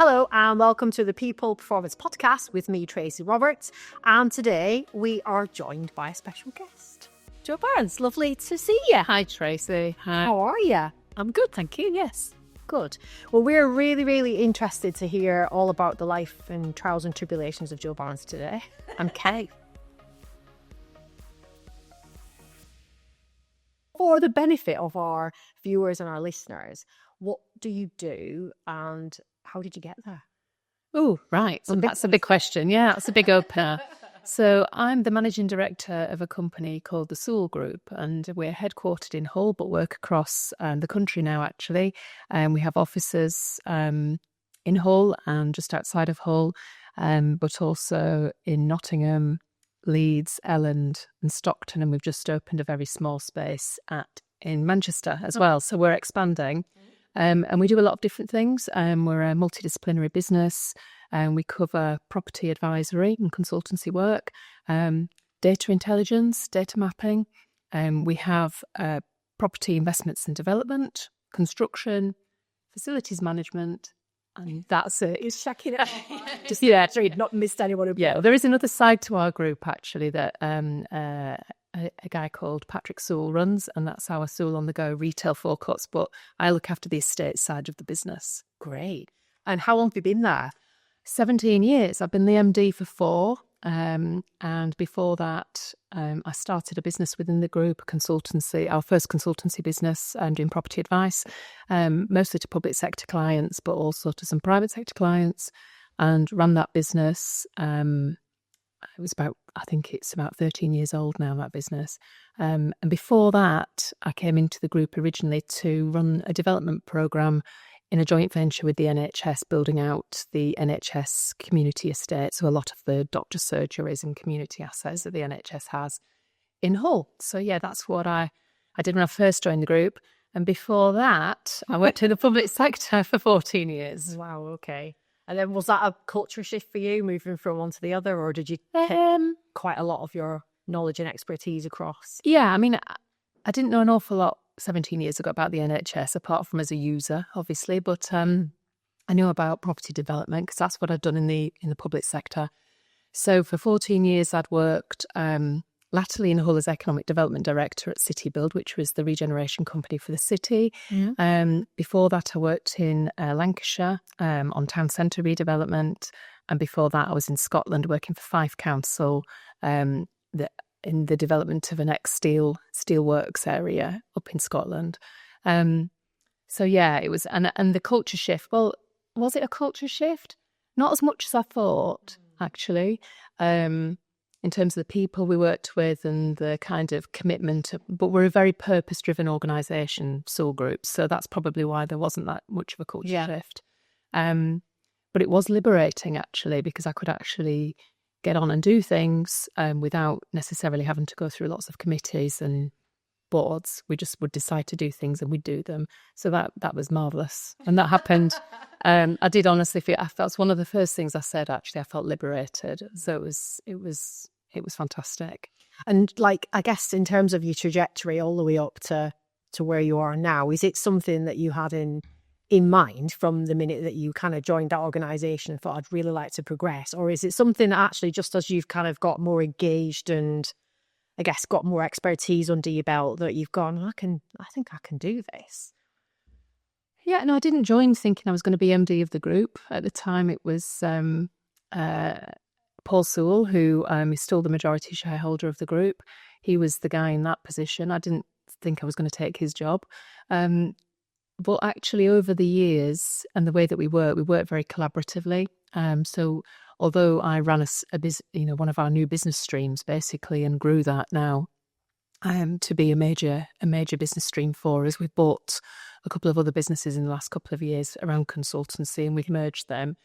Hello and welcome to the People Performance Podcast with me, Tracy Roberts. And today we are joined by a special guest. Jo Barnes, lovely to see you. Hi, Tracy. Hi. How are you? I'm good, thank you. Yes. Good. Well, we're really interested to hear all about the life and trials and tribulations of Jo Barnes today. And Kay. For the benefit of our viewers and our listeners, what do you do and how did you get there? Oh, right. So that's a big question. Yeah, that's a big opener. So I'm the managing director of a company called the Sewell Group, and we're headquartered in Hull, but work across the country now, actually. We have offices in Hull and just outside of Hull, but also in Nottingham, Leeds, Elland and Stockton, and we've just opened a very small space in Manchester as well. So we're expanding. And we do a lot of different things. We're a multidisciplinary business, and we cover property advisory and consultancy work, data intelligence, data mapping. We have property investments and development, construction, facilities management, and that's it. It's checking it out. Just yeah, so you've not missed anyone. Yeah, there is another side to our group actually that a guy called Patrick Sewell runs, and that's our Sewell on the Go retail forecourts, but I look after the estate side of the business. Great. And how long have you been there? 17 years. I've been the MD for 4, and before that I started a business within the group, a consultancy, our first consultancy business, doing property advice, mostly to public sector clients, but also to some private sector clients, and ran that business. I think it's about 13 years old now, that business. And before that, I came into the group originally to run a development programme in a joint venture with the NHS, building out the NHS community estate. So a lot of the doctor surgeries and community assets that the NHS has in Hull. So yeah, that's what I did when I first joined the group. And before that, I worked in the public sector for 14 years. Wow, okay. And then was that a culture shift for you, moving from one to the other, or did you take quite a lot of your knowledge and expertise across? Yeah, I mean, I didn't know an awful lot 17 years ago about the NHS, apart from as a user, obviously, but I knew about property development because that's what I'd done in the public sector. So for 14 years, I'd worked latterly in Hull as Economic Development Director at City Build, which was the regeneration company for the city. Yeah. Before that, I worked in Lancashire on town centre redevelopment. And before that, I was in Scotland working for Fife Council in the development of an ex-steel works area up in Scotland. So yeah, it was, and the culture shift. Well, was it a culture shift? Not as much as I thought, actually. In terms of the people we worked with and the kind of commitment, but we're a very purpose-driven organisation, Sewell Group, so that's probably why there wasn't that much of a culture shift. But it was liberating, actually, because I could actually get on and do things without necessarily having to go through lots of committees and boards. We just would decide to do things and we'd do them. So that was marvellous. And that happened. I did honestly feel, that's one of the first things I said, actually. I felt liberated. So it was fantastic. And like, I guess in terms of your trajectory all the way up to where you are now, is it something that you had in mind from the minute that you kind of joined that organisation and thought, I'd really like to progress? Or is it something that actually, just as you've kind of got more engaged and I guess got more expertise under your belt, that you've gone, I think I can do this? Yeah, no, I didn't join thinking I was going to be MD of the group. At the time, it was Paul Sewell, who is still the majority shareholder of the group. He was the guy in that position. I didn't think I was going to take his job. But actually, over the years and the way that we work very collaboratively. So although I ran one of our new business streams, basically, and grew that now to be a major business stream for us. We've bought a couple of other businesses in the last couple of years around consultancy, and we've merged them.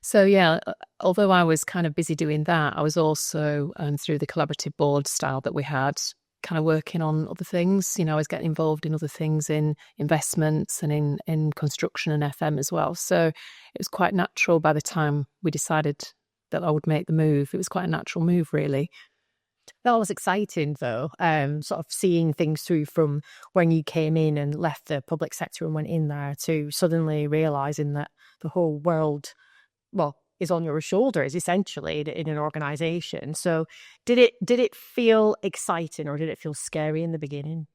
So yeah, although I was kind of busy doing that, I was also through the collaborative board style that we had, kind of working on other things. I was getting involved in other things, in investments and in construction and FM as well. So it was quite natural by the time we decided that I would make the move. It was quite a natural move, really. That was exciting, though. Sort of seeing things through from when you came in and left the public sector and went in there to suddenly realizing that the whole world, well, is on your shoulders essentially in an organization. So, did it feel exciting or did it feel scary in the beginning?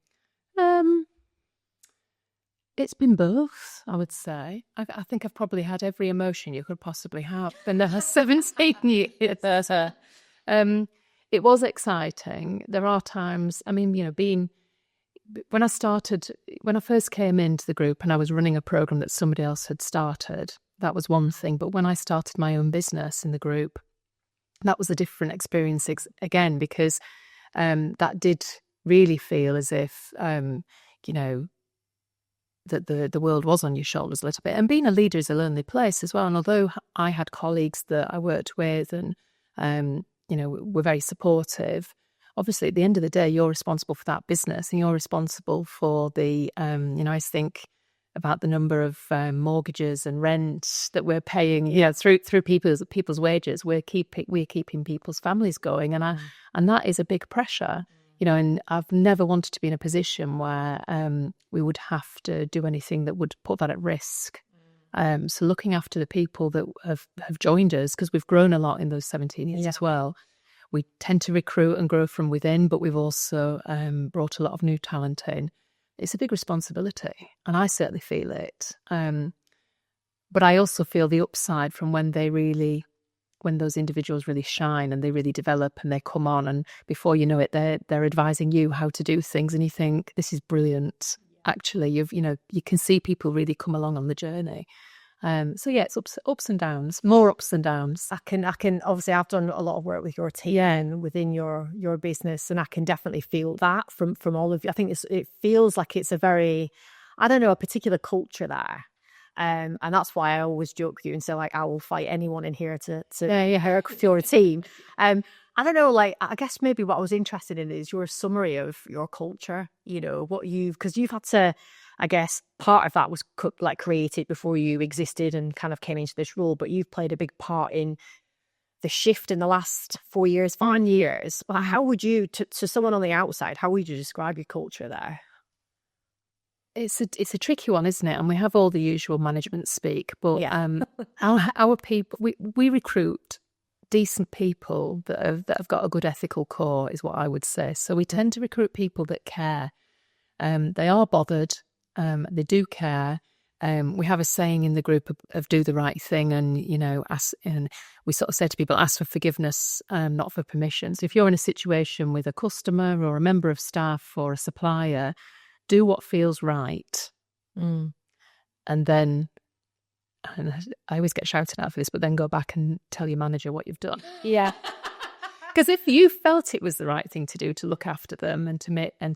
It's been both, I would say. I think I've probably had every emotion you could possibly have in the last 17 years. It was exciting. There are times, I mean, when I first came into the group and I was running a program that somebody else had started, that was one thing. But when I started my own business in the group, that was a different experience again, because that did really feel as if, that the world was on your shoulders a little bit. And being a leader is a lonely place as well. And although I had colleagues that I worked with and, were very supportive, obviously at the end of the day, you're responsible for that business and you're responsible for the, I think about the number of mortgages and rents that we're paying, through people's wages. We're keeping people's families going. And that is a big pressure. And I've never wanted to be in a position where we would have to do anything that would put that at risk. So looking after the people that have joined us, because we've grown a lot in those 17 years as well. We tend to recruit and grow from within, but we've also brought a lot of new talent in. It's a big responsibility, and I certainly feel it. But I also feel the upside from when those individuals really shine and they really develop and they come on, and before you know it, they're advising you how to do things, and you think, this is brilliant. Actually, you can see people really come along on the journey. So yeah, it's ups and downs, more ups and downs. I can obviously I've done a lot of work with your team within your business, and I can definitely feel that from all of you. I think it feels like it's a very, I don't know, a particular culture there. And that's why I always joke with you and say, like, I will fight anyone in here to work with your team. I don't know, like, I guess maybe what I was interested in is your summary of your culture, because you've had to, I guess, part of that was created before you existed and kind of came into this role, but you've played a big part in the shift in the last 4 years, 5 years. Well, how would you, to someone on the outside, how would you describe your culture there? It's a tricky one, isn't it? And we have all the usual management speak, but our people, we recruit decent people that have got a good ethical core, is what I would say. So we tend to recruit people that care. They are bothered. They do care. We have a saying in the group of do the right thing, and and we sort of say to people, ask for forgiveness, not for permission. So if you're in a situation with a customer or a member of staff or a supplier, do what feels right. And then, and I always get shouted at for this, but then go back and tell your manager what you've done. Yeah. Because if you felt it was the right thing to do, to look after them and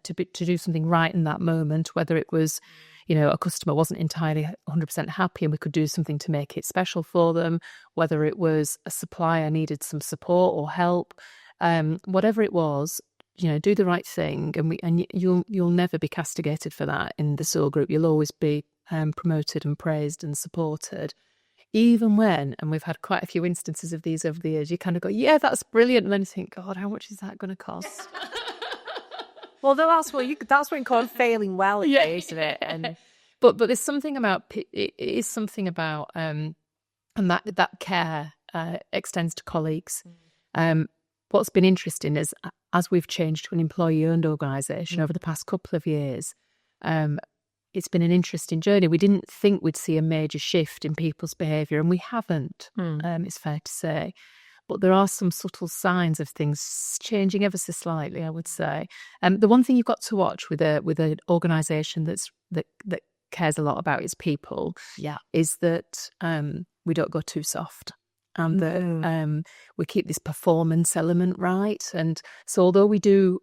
to do something right in that moment, whether it was, a customer wasn't entirely 100% happy and we could do something to make it special for them, whether it was a supplier needed some support or help, whatever it was, do the right thing, and you'll never be castigated for that in the Sewell Group. You'll always be promoted and praised and supported, even when, and we've had quite a few instances of these over the years, you kind of go, yeah, that's brilliant, and then you think, God, how much is that going to cost? Well, that's what called failing well, isn't it? And but there's something about it is something about and that care extends to colleagues. What's been interesting is, as we've changed to an employee-owned organisation over the past couple of years, it's been an interesting journey. We didn't think we'd see a major shift in people's behaviour, and we haven't, it's fair to say. But there are some subtle signs of things changing ever so slightly, I would say. The one thing you've got to watch with an organisation that cares a lot about its people is that we don't go too soft. And that we keep this performance element right. And so although we do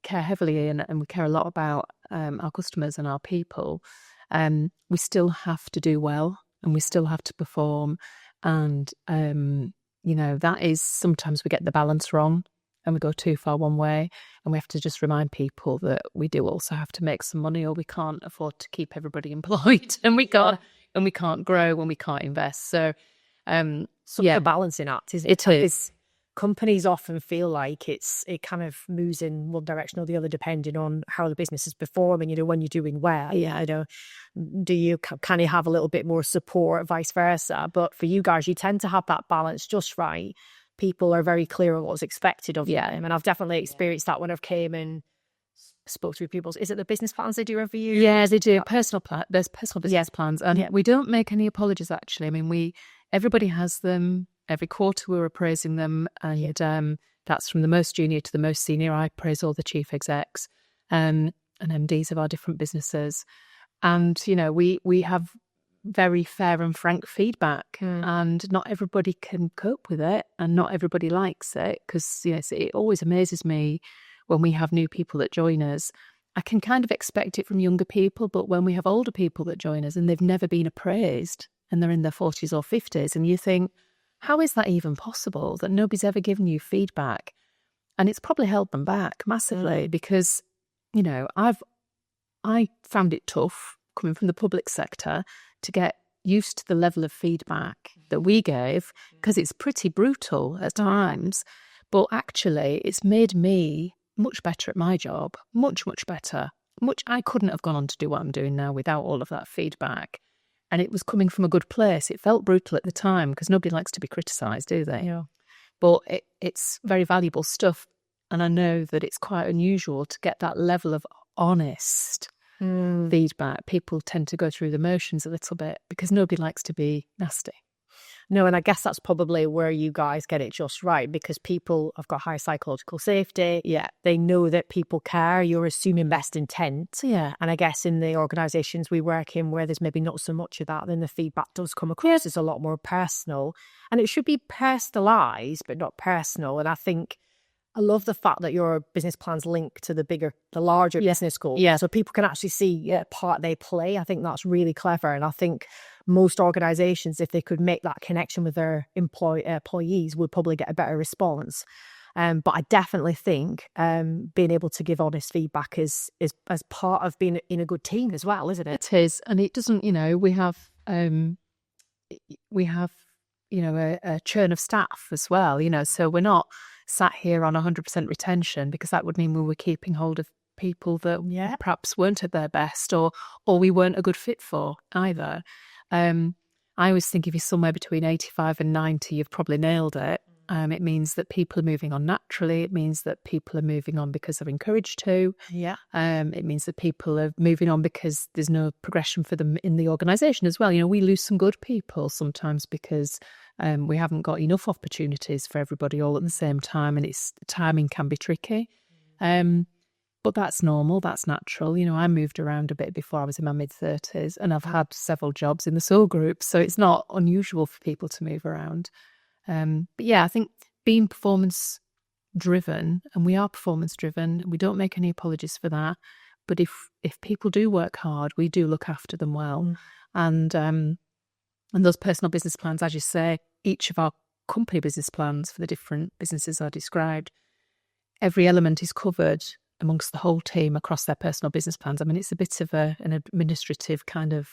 care heavily and we care a lot about our customers and our people, we still have to do well and we still have to perform. And, that is, sometimes we get the balance wrong and we go too far one way, and we have to just remind people that we do also have to make some money, or we can't afford to keep everybody employed, and we can't grow when we can't invest. So, a balancing act, isn't it? It is. companies often feel like it kind of moves in one direction or the other depending on how the business is performing. When you're doing well, do you kind of have a little bit more support, vice versa? But for you guys, you tend to have that balance just right. People are very clear on what's expected of them, and I've definitely experienced that when I've came and spoke to people. Is it the business plans they do every year? Yeah, they do. There's personal business plans, and we don't make any apologies. Actually, I mean, everybody has them. Every quarter we're appraising them, and that's from the most junior to the most senior. I appraise all the chief execs and MDs of our different businesses, and we have very fair and frank feedback, and not everybody can cope with it, and not everybody likes it, because it always amazes me when we have new people that join us. I can kind of expect it from younger people, but when we have older people that join us and they've never been appraised and they're in their 40s or 50s, and you think, how is that even possible that nobody's ever given you feedback? And it's probably held them back massively, because I found it tough coming from the public sector to get used to the level of feedback that we gave, because it's pretty brutal at times. But actually, it's made me much better at my job, much better. I couldn't have gone on to do what I'm doing now without all of that feedback. And it was coming from a good place. It felt brutal at the time, because nobody likes to be criticised, do they? Yeah. But it's very valuable stuff. And I know that it's quite unusual to get that level of honest feedback. People tend to go through the motions a little bit because nobody likes to be nasty. No, and I guess that's probably where you guys get it just right, because people have got high psychological safety. Yeah. They know that people care. You're assuming best intent. Yeah. And I guess in the organisations we work in where there's maybe not so much of that, then the feedback does come across as a lot more personal. And it should be personalised, but not personal. And I think I love the fact that your business plans link to the larger business goals. Yeah. So people can actually see a part they play. I think that's really clever. And I think most organisations, if they could make that connection with their employees, would probably get a better response. But I definitely think being able to give honest feedback is as part of being in a good team as well, isn't it? It is. And it doesn't, we have a churn of staff as well, so we're not sat here on 100% retention, because that would mean we were keeping hold of people that perhaps weren't at their best, or we weren't a good fit for either. I always think if you're somewhere between 85 and 90, you've probably nailed it. It means that people are moving on naturally. It means that people are moving on because they're encouraged to. Yeah. It means that people are moving on because there's no progression for them in the organisation as well. We lose some good people sometimes because we haven't got enough opportunities for everybody all at the same time, and timing can be tricky. But that's normal, that's natural. I moved around a bit before I was in my mid-30s, and I've had several jobs in the Sewell group, so it's not unusual for people to move around. But yeah, I think being performance-driven, and we are performance-driven, we don't make any apologies for that, but if people do work hard, we do look after them well. And those personal business plans, as you say, each of our company business plans for the different businesses are described. Every element is covered amongst the whole team across their personal business plans. I mean, it's a bit of an administrative kind of,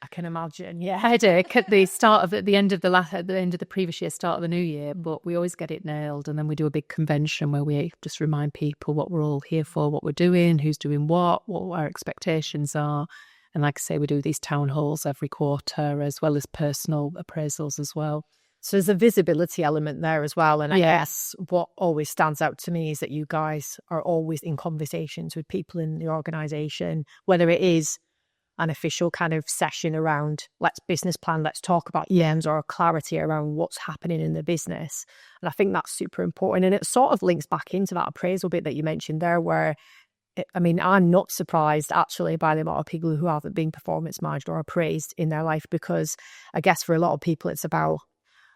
I can imagine, headache at the end of the previous year, start of the new year. But we always get it nailed, and then we do a big convention where we just remind people what we're all here for, what we're doing, who's doing what our expectations are. And like I say, we do these town halls every quarter, as well as personal appraisals as well. So there's a visibility element there as well. And I guess what always stands out to me is that you guys are always in conversations with people in the organisation, whether it is an official kind of session around let's business plan, let's talk about EMs, or clarity around what's happening in the business. And I think that's super important. And it sort of links back into that appraisal bit that you mentioned there, where I'm not surprised actually by the amount of people who haven't been performance managed or appraised in their life, because I guess for a lot of people it's about,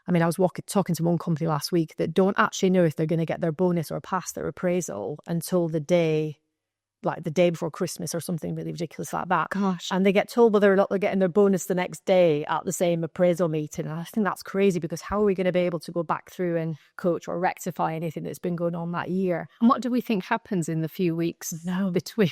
I was talking to one company last week that don't actually know if they're going to get their bonus or pass their appraisal until the day before Christmas or something really ridiculous like that. Gosh. And they get told whether or not they're getting their bonus the next day at the same appraisal meeting. And I think that's crazy, because how are we going to be able to go back through and coach or rectify anything that's been going on that year? And what do we think happens in the few weeks between?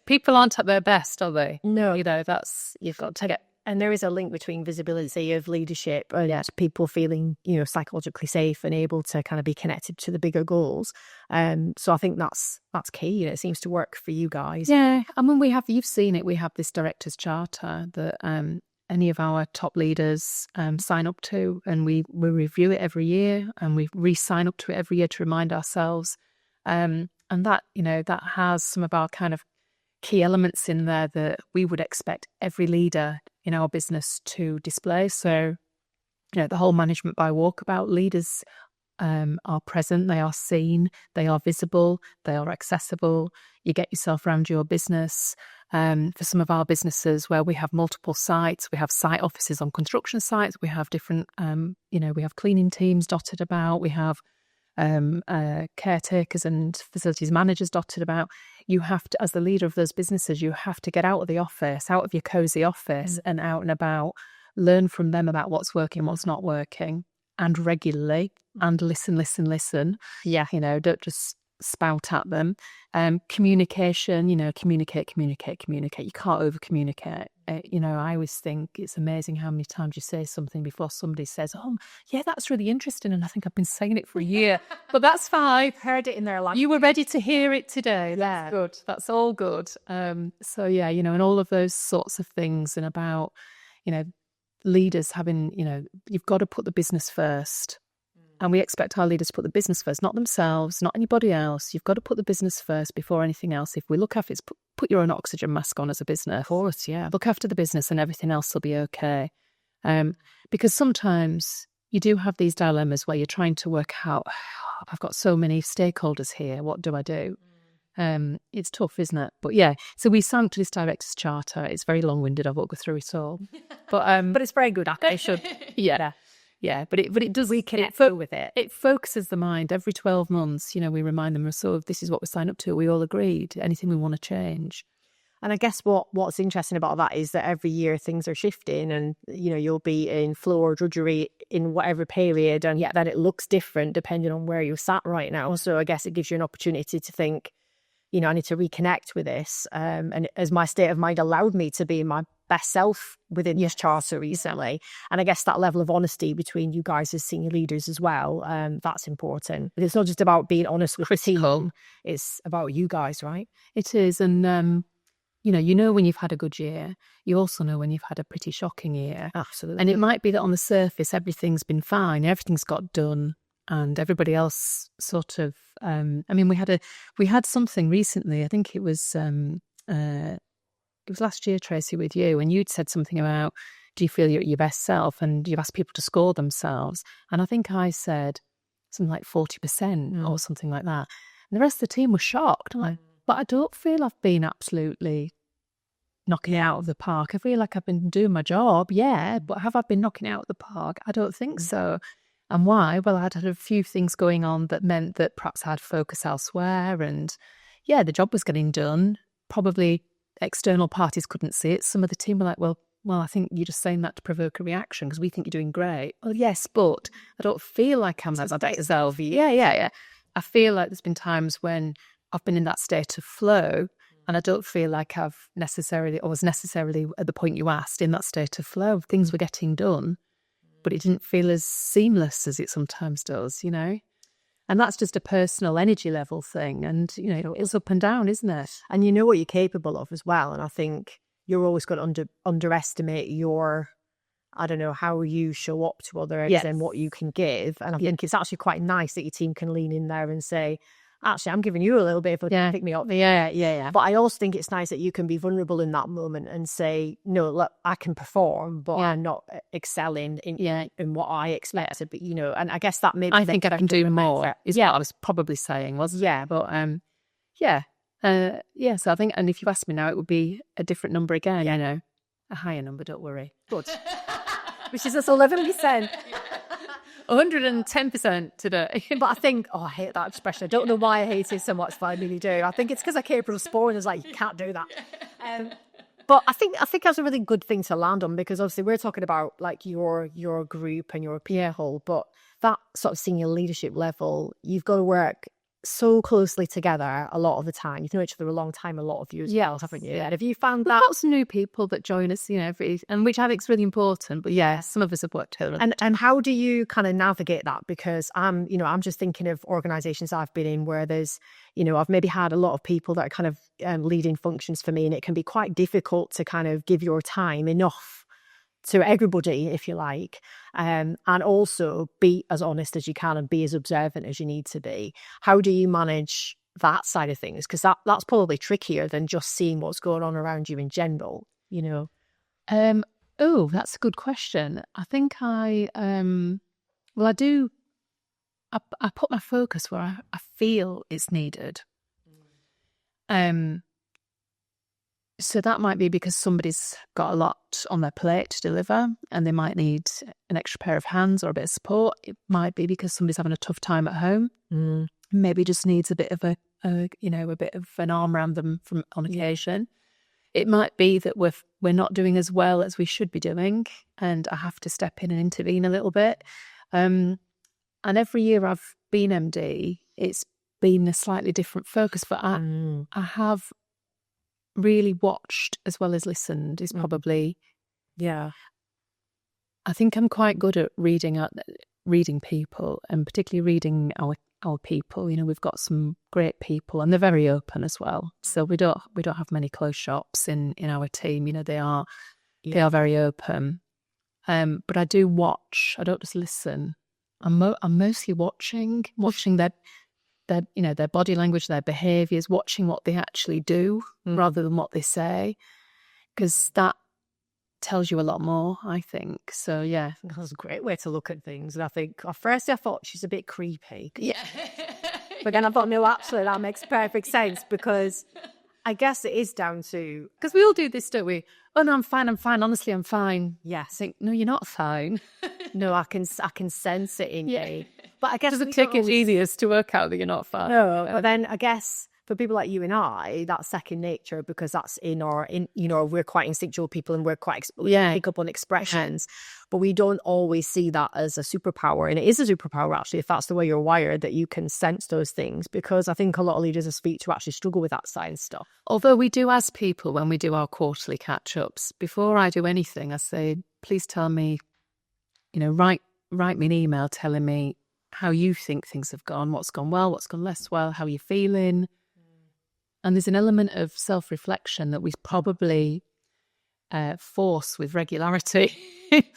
People aren't at their best, are they? No. You've got to get And there is a link between visibility of leadership and people feeling, psychologically safe and able to kind of be connected to the bigger goals. So I think that's key. It seems to work for you guys. Yeah, I mean, you've seen it. We have this director's charter that any of our top leaders sign up to, and we review it every year, and we re-sign up to it every year to remind ourselves. And that, that has some of our kind of key elements in there that we would expect every leader in our business to display. So, the whole management by walkabout, leaders are present, they are seen, they are visible, they are accessible. You get yourself around your business. For some of our businesses where we have multiple sites, we have site offices on construction sites, we have different, we have cleaning teams dotted about, we have caretakers and facilities managers dotted about. You have to, as the leader of those businesses, you have to get out of the office, out of your cozy office and out and about, learn from them about what's working, what's not working, and regularly, and listen. Yeah. Don't just spout at them. Communication, communicate. You can't over communicate. I always think it's amazing how many times you say something before somebody says, oh, yeah, that's really interesting. And I think I've been saying it for a year, but that's fine. I've heard it in their life. You were ready to hear it today. That's good. That's all good. So yeah, and all of those sorts of things, and about, leaders having, you've got to put the business first. And we expect our leaders to put the business first, not themselves, not anybody else. You've got to put the business first before anything else. If we look after it, put your own oxygen mask on as a business. Of course, yeah. Look after the business and everything else will be okay. Because sometimes you do have these dilemmas where you're trying to work out, I've got so many stakeholders here, what do I do? It's tough, isn't it? But yeah, so we signed to this director's charter. It's very long-winded. I won't go through it all. But it's very good. I should. Yeah. Yeah, but it does. We connect with it. It focuses the mind. Every 12 months, we remind them, so this is what we signed up to. We all agreed. Anything we want to change. And I guess what's interesting about that is that every year things are shifting, and you'll be in flow or drudgery in whatever period, and then it looks different depending on where you're sat right now. So I guess it gives you an opportunity to think, I need to reconnect with this. And as my state of mind allowed me to be my best self within this charter recently. And I guess that level of honesty between you guys as senior leaders as well, that's important. But it's not just about being honest with the team, it's about you guys, right? It is. And, when you've had a good year, you also know when you've had a pretty shocking year. Absolutely. And it might be that on the surface, everything's been fine, everything's got done. And everybody else sort of, we had something recently. I think it was last year, Tracy, with you, and you'd said something about, do you feel you're at your best self? And you've asked people to score themselves. And I think I said something like 40% or something like that. And the rest of the team was shocked. I'm like, but I don't feel I've been absolutely knocking it out of the park. I feel like I've been doing my job, but have I been knocking it out of the park? I don't think so. And why? Well, I'd had a few things going on that meant that perhaps I had focus elsewhere. And the job was getting done. Probably external parties couldn't see it. Some of the team were like, well, I think you're just saying that to provoke a reaction because we think you're doing great. Well, yes, but I don't feel like I'm as myself. Yeah. I feel like there's been times when I've been in that state of flow, and I don't feel like I was necessarily at the point you asked in that state of flow. Things were getting done, but it didn't feel as seamless as it sometimes does, And that's just a personal energy level thing. And, it's up and down, isn't it? And you know what you're capable of as well. And I think you're always going to underestimate how you show up to others and what you can give. And I think it's actually quite nice that your team can lean in there and say, actually, I'm giving you a little bit of a pick me up. Yeah. But I also think it's nice that you can be vulnerable in that moment and say, no, look, I can perform, but I'm not excelling in what I expected. But, and I guess that maybe... I think I can do more, is what I was probably saying, wasn't it? Yeah. But, so I think, and if you asked me now, it would be a different number again. A higher number, don't worry. Good. Which is us 11%. 110% today. But I think, I hate that expression. I don't know why I hate it so much, but I really do. I think it's because I came from sport and it's like, you can't do that. But I think that's a really good thing to land on, because obviously we're talking about like your group and your people, but that sort of senior leadership level, you've got to work so closely together a lot of the time. You've known each other a long time, a lot of you as well, haven't you? Yeah. And have you found We've that? got some new people that join us, and which I think is really important. But yeah, some of us have worked together. And how do you kind of navigate that? Because I'm just thinking of organisations I've been in where there's, I've maybe had a lot of people that are kind of leading functions for me, and it can be quite difficult to kind of give your time enough to everybody, if you like, and also be as honest as you can and be as observant as you need to be. How do you manage that side of things? Because that's probably trickier than just seeing what's going on around you in general, Oh, that's a good question. I think I do. I put my focus where I feel it's needed. So that might be because somebody's got a lot on their plate to deliver and they might need an extra pair of hands or a bit of support. It might be because somebody's having a tough time at home. Maybe just needs a bit of a bit of an arm around them on occasion. It might be that we're not doing as well as we should be doing, and I have to step in and intervene a little bit. And every year I've been MD, it's been a slightly different focus, but I have really watched as well as listened is probably. Yeah. I think I'm quite good at reading people, and particularly reading our people. We've got some great people, and they're very open as well. So we don't have many closed shops in our team. They are very open. But I do watch. I don't just listen. I'm mostly watching their body language, their behaviours, watching what they actually do rather than what they say, because that tells you a lot more, I think. So yeah, That's a great way to look at things. And I think at first I thought she's a bit creepy. Yeah. But then I thought, no, absolutely, that makes perfect sense, because I guess it is down to... Because we all do this, don't we? Oh, no, I'm fine. Honestly, I'm fine. Yes. I think, no, you're not fine. No, I can sense it in you. But I guess... Does it take it easiest to work out that you're not fine? No, but then I guess for people like you and I, that's second nature, because that's we're quite instinctual people and we're quite pick up on expressions, but we don't always see that as a superpower. And it is a superpower, actually, if that's the way you're wired, that you can sense those things, because I think a lot of leaders I speak to actually struggle with that side stuff. Although we do ask people when we do our quarterly catch-ups, before I do anything, I say, please tell me, write me an email telling me how you think things have gone, what's gone well, what's gone less well, how you're feeling. And there's an element of self-reflection that we probably force with regularity.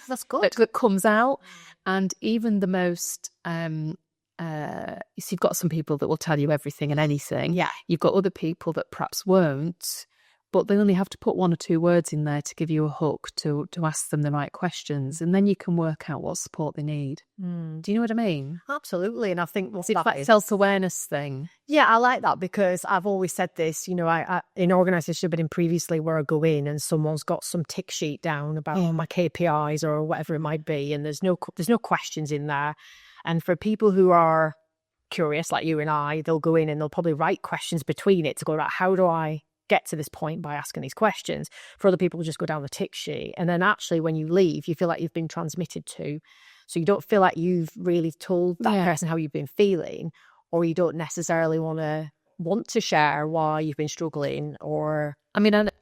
That's good. that comes out. And even the most, so you've got some people that will tell you everything and anything. Yeah. You've got other people that perhaps won't, but they only have to put one or two words in there to give you a hook to ask them the right questions. And then you can work out what support they need. Do you know what I mean? Absolutely. And I think it's that self-awareness thing. Yeah, I like that, because I've always said this, I in organisations I've been in previously, where I go in and someone's got some tick sheet down about my KPIs or whatever it might be, and there's no questions in there. And for people who are curious like you and I, they'll go in and they'll probably write questions between it to go, right, how do I get to this point by asking these questions? For other people, just go down the tick sheet, and then actually when you leave, you feel like you've been transmitted to, so you don't feel like you've really told that person how you've been feeling, or you don't necessarily want to share why you've been struggling, or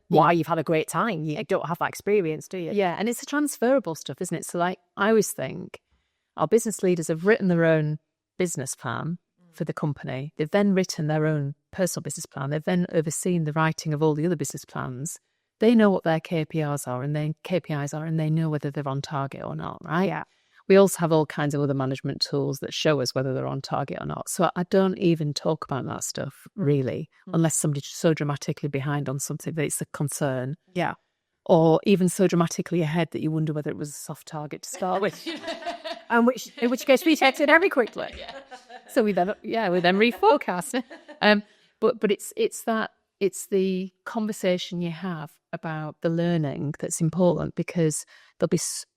why you've had a great time. You don't have that experience, do you? Yeah, and it's a transferable stuff, isn't it? So like, I always think our business leaders have written their own business plan for the company. They've then written their own personal business plan. They've then overseen the writing of all the other business plans. They know what their KPIs are, and they know whether they're on target or not, right? Yeah. We also have all kinds of other management tools that show us whether they're on target or not. So I don't even talk about that stuff, really, unless somebody's so dramatically behind on something that it's a concern. Yeah. Or even so dramatically ahead that you wonder whether it was a soft target to start with. In which case we text it very quickly. So we then reforecast. But it's the conversation you have about the learning that's important, because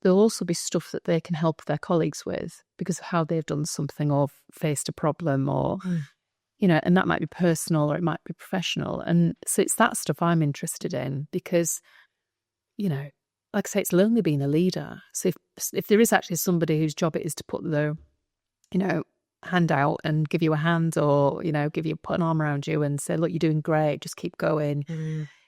there'll also be stuff that they can help their colleagues with because of how they've done something or faced a problem, or and that might be personal or it might be professional. And so it's that stuff I'm interested in, because like I say, it's lonely being a leader. So if there is actually somebody whose job it is to put the hand out and give you a hand, or put an arm around you and say, look, you're doing great, just keep going.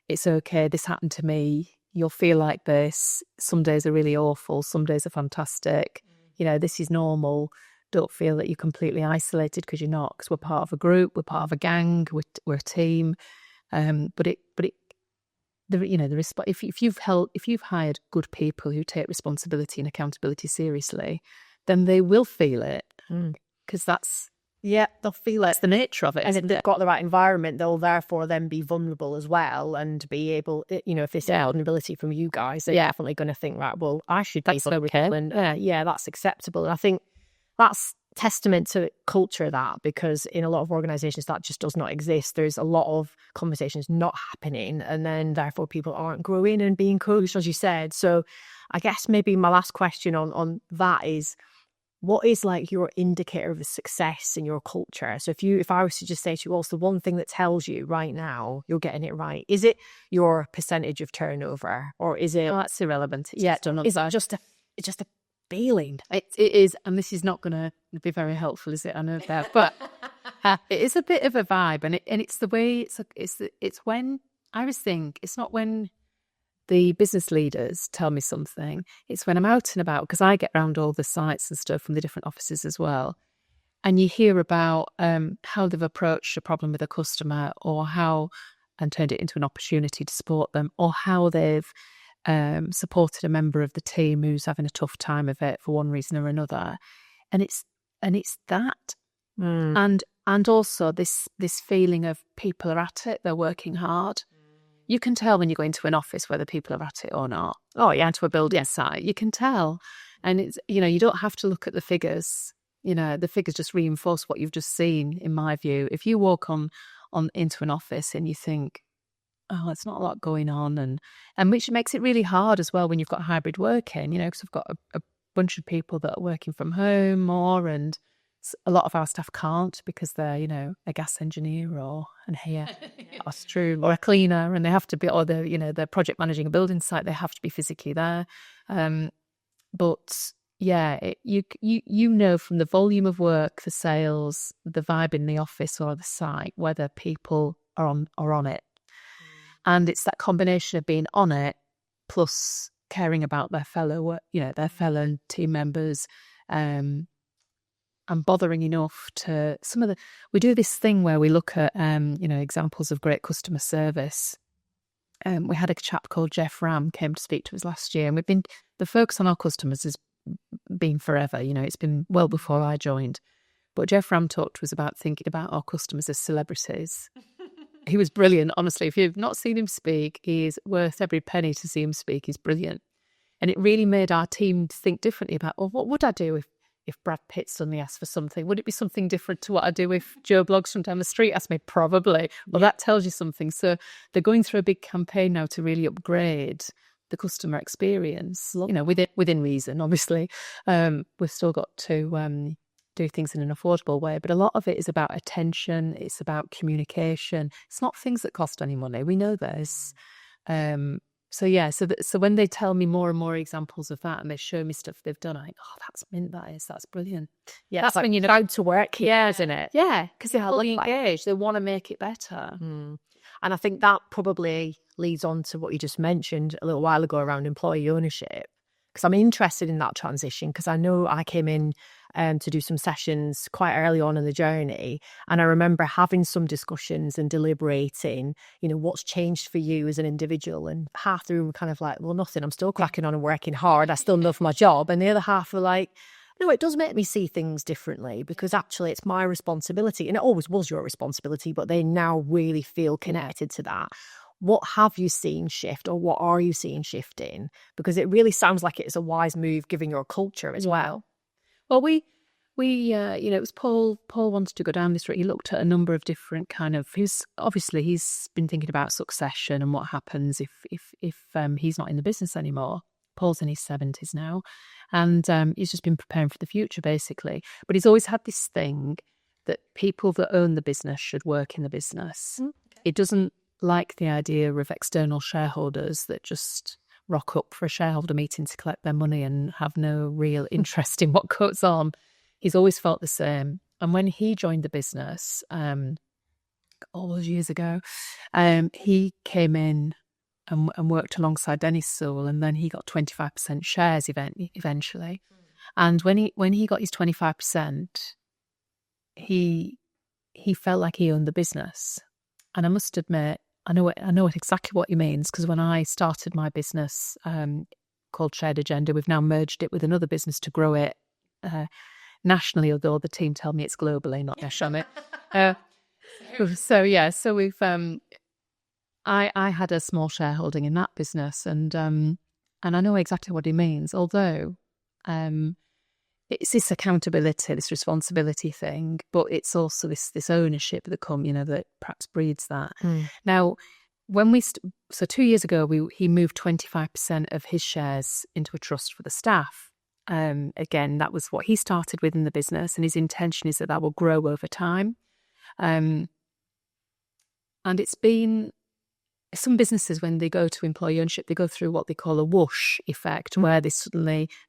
It's okay, this happened to me, you'll feel like this, some days are really awful, some days are fantastic, this is normal. Don't feel that you're completely isolated, because you're not, because we're part of a group, we're part of a gang, we're a team. If you've hired good people who take responsibility and accountability seriously, then they will feel it, because that's they'll feel it. It's the nature of it. And if they've got the right environment, they'll therefore then be vulnerable as well, and be able, if they see vulnerability from you guys, they're definitely going to think, right, well, I should be vulnerable, and that's acceptable. And I think that's testament to culture, that, because in a lot of organizations that just does not exist. There's a lot of conversations not happening, and then therefore people aren't growing and being coached, as you said. So I guess maybe my last question on that is, what is like your indicator of success in your culture? So if I was to just say to you, what's the one thing that tells you right now you're getting it right? Is it your percentage of turnover, or is it? Oh, that's irrelevant. Is it just a feeling? It is, and this is not going to be very helpful, is it? I know that, but it is a bit of a vibe, and it's the way it's when I always think it's not when the business leaders tell me something, it's when I'm out and about, because I get around all the sites and stuff from the different offices as well, and you hear about how they've approached a problem with a customer, or how and turned it into an opportunity to support them, or how they've supported a member of the team who's having a tough time of it for one reason or another, and it's that, and also this feeling of people are at it, they're working hard. You can tell when you go into an office whether people are at it or not. Oh yeah, into a building site, you can tell, and it's you don't have to look at the figures. The figures just reinforce what you've just seen. In my view, if you walk on into an office and you think, oh, it's not a lot going on, and which makes it really hard as well when you've got hybrid working, because I've got a bunch of people that are working from home more, and a lot of our staff can't, because they're, a gas engineer that's true, or a cleaner, and they have to be, or they're project managing a building site, they have to be physically there. But yeah, you from the volume of work, the sales, the vibe in the office or the site, whether people are on it. And it's that combination of being on it plus caring about their fellow team members, and bothering enough to we do this thing where we look at examples of great customer service. We had a chap called Jeff Ram came to speak to us last year, and the focus on our customers has been forever. It's been well before I joined. But Jeff Ram talked to us about thinking about our customers as celebrities. He was brilliant, honestly. If you've not seen him speak, he's worth every penny to see him speak. He's brilliant. And it really made our team think differently about, well, what would I do if Brad Pitt suddenly asked for something? Would it be something different to what I do if Joe Bloggs from down the street asked me? Probably. Well, that tells you something. So they're going through a big campaign now to really upgrade the customer experience, within reason, obviously. We've still got to do things in an affordable way, but a lot of it is about attention, it's about communication. It's not things that cost any money, we know this. So when they tell me more and more examples of that, and they show me stuff they've done, I think, oh, that's brilliant. Yeah, that's when you're proud to work here, isn't it? Yeah, because they're fully engaged, they want to make it better. And I think that probably leads on to what you just mentioned a little while ago around employee ownership, because I'm interested in that transition, because I know I came in to do some sessions quite early on in the journey, and I remember having some discussions and deliberating, what's changed for you as an individual, and half the room were kind of like, well, nothing, I'm still cracking on and working hard, I still love my job, and the other half were like, no, it does make me see things differently, because actually it's my responsibility, and it always was your responsibility, but they now really feel connected to that. What have you seen shift, or what are you seeing shifting? Because it really sounds like it's a wise move given your culture as well. Well, we it was Paul wanted to go down this route. He looked at a number of different he's been thinking about succession and what happens if he's not in the business anymore. Paul's in his 70s now, and he's just been preparing for the future, basically. But he's always had this thing that people that own the business should work in the business. It doesn't like the idea of external shareholders that just rock up for a shareholder meeting to collect their money and have no real interest in what goes on. He's always felt the same. when he joined the business, all those years ago, he came in and worked alongside Dennis Sewell, and then he got 25% shares eventually. And when he got his 25%, he felt like he owned the business. And I must admit, I know exactly what he means, because when I started my business called Shared Agenda, we've now merged it with another business to grow it nationally, although the team tell me it's globally, not nationally. So we've I had a small shareholding in that business, and I know exactly what he means. Although it's this accountability, this responsibility thing, but it's also this ownership that perhaps breeds that. Now, when so 2 years ago, he moved 25% of his shares into a trust for the staff. Again, that was what he started with in the business, and his intention is that will grow over time. And it's been, some businesses, when they go to employee ownership, they go through what they call a whoosh effect, where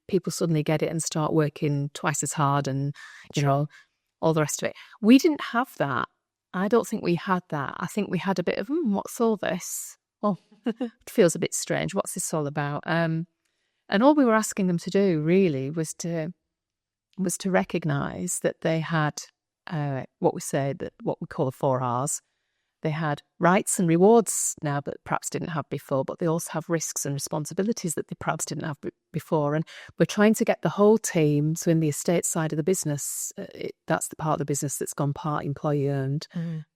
people suddenly get it and start working twice as hard, and all the rest of it. We didn't have that. I don't think we had that. I think we had a bit of, what's all this? Well, it feels a bit strange. What's this all about? And all we were asking them to do really was to recognise that they had what we call the 4 R's. They had rights and rewards now that perhaps didn't have before, but they also have risks and responsibilities that they perhaps didn't have before. And we're trying to get the whole team, so in the estate side of the business, that's the part of the business that's gone part employee owned.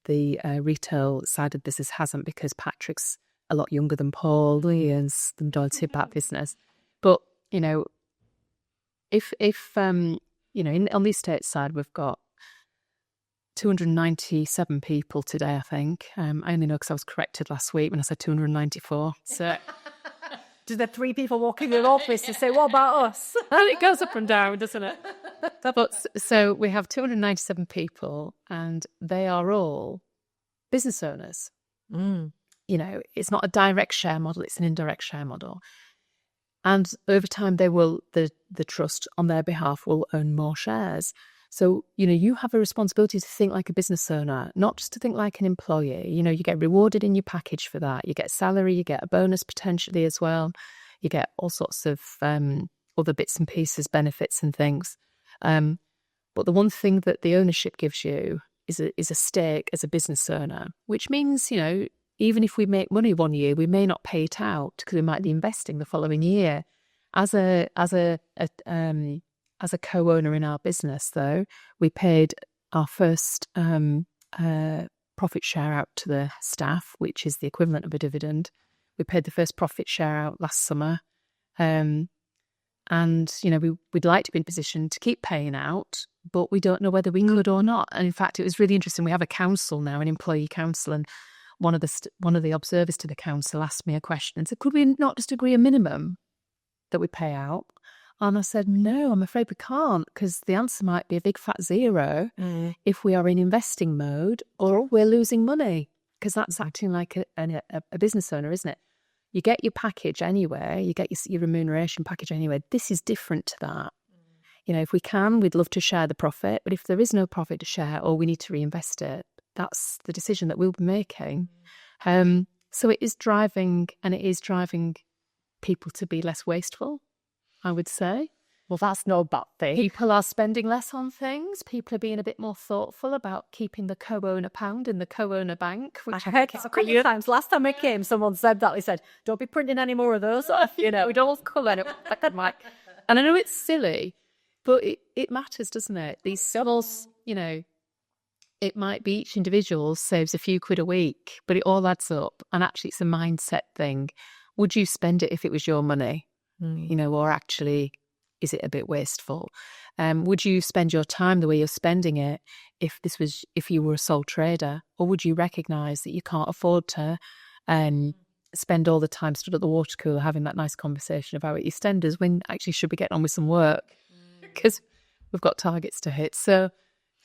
The retail side of the business hasn't, because Patrick's a lot younger than Paul. He owns the majority of that business. But, if on the estate side, we've got 297 people today, I think. I only know because I was corrected last week when I said 294. So, do there 3 people walking in the office to say, "What about us?" Well, it goes up and down, doesn't it? But so we have 297 people, and they are all business owners. It's not a direct share model; it's an indirect share model. And over time, the trust on their behalf will own more shares. So, you have a responsibility to think like a business owner, not just to think like an employee. You get rewarded in your package for that. You get salary, you get a bonus potentially as well. You get all sorts of other bits and pieces, benefits and things. But the one thing that the ownership gives you is a stake as a business owner, which means, even if we make money one year, we may not pay it out because we might be investing the following year. As a co-owner in our business, though, we paid our first profit share out to the staff, which is the equivalent of a dividend. We paid the first profit share out last summer. And, we'd like to be in a position to keep paying out, but we don't know whether we could or not. And in fact, it was really interesting. We have a council now, an employee council, and one of the observers to the council asked me a question and said, could we not just agree a minimum that we pay out? And I said, no, I'm afraid we can't, because the answer might be a big fat 0 if we are in investing mode or we're losing money, because that's acting like a business owner, isn't it? You get your package anyway, you get your remuneration package anyway. This is different to that. If we can, we'd love to share the profit, but if there is no profit to share or we need to reinvest it, that's the decision that we'll be making. So it is driving people to be less wasteful, I would say. Well, that's no bad thing. People are spending less on things. People are being a bit more thoughtful about keeping the co-owner pound in the co-owner bank. Which I heard it a couple of times. Last time I came, someone said that. They said, don't be printing any more of those. We don't colour. And I know it's silly, but it matters, doesn't it? These symbols, it might be each individual saves a few quid a week, but it all adds up. And actually, it's a mindset thing. Would you spend it if it was your money? Or actually, is it a bit wasteful? Would you spend your time the way you're spending it if you were a sole trader? Or would you recognise that you can't afford to spend all the time stood at the water cooler having that nice conversation about EastEnders when actually should be getting on with some work because we've got targets to hit? So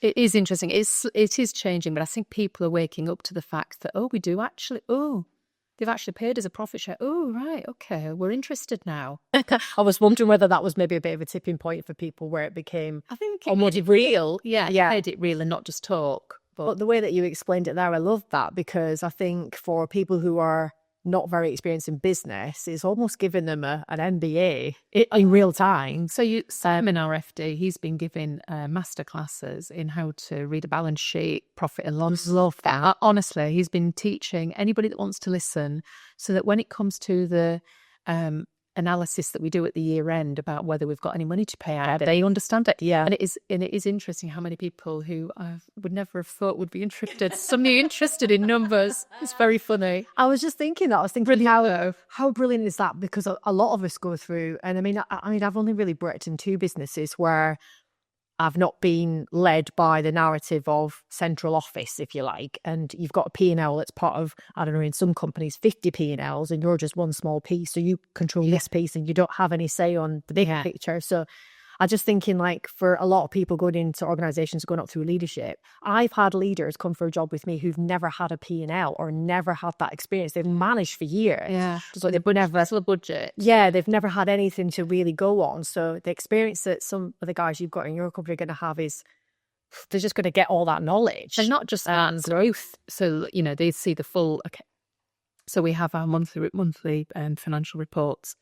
it is interesting. It is changing, but I think people are waking up to the fact that, we do actually, they've actually paid us a profit share. Oh, right, okay, we're interested now. I was wondering whether that was maybe a bit of a tipping point for people where it became, I think almost real. Yeah, Yeah. made it real and not just talk. But the way that you explained it there, I love that, because I think for people who are not very experienced in business, it's almost giving them an MBA in real time. So Simon, our FD, he's been giving masterclasses in how to read a balance sheet, profit and loss. Love that. Honestly, he's been teaching anybody that wants to listen, so that when it comes to the analysis that we do at the year end about whether we've got any money to pay out, they understand it. Yeah. And it is interesting how many people who I would never have thought would be interested, suddenly interested in numbers. It's very funny. I was just thinking that. I was thinking how brilliant is that? Because a lot of us go through, and I mean, I've only really worked in 2 businesses where I've not been led by the narrative of central office, if you like, and you've got a P&L that's part of, I don't know, in some companies, 50 P&Ls, and you're just one small piece, so you control this piece and you don't have any say on the big picture. So I'm just thinking, like, for a lot of people going into organisations, going up through leadership, I've had leaders come for a job with me who've never had a P&L or never had that experience. They've managed for years. Yeah, just like they've never a budget. Yeah, they've never had anything to really go on. So the experience that some of the guys you've got in your company are going to have is they're just going to get all that knowledge. They're not just growth. So, they see the full. Okay. So we have our monthly financial reports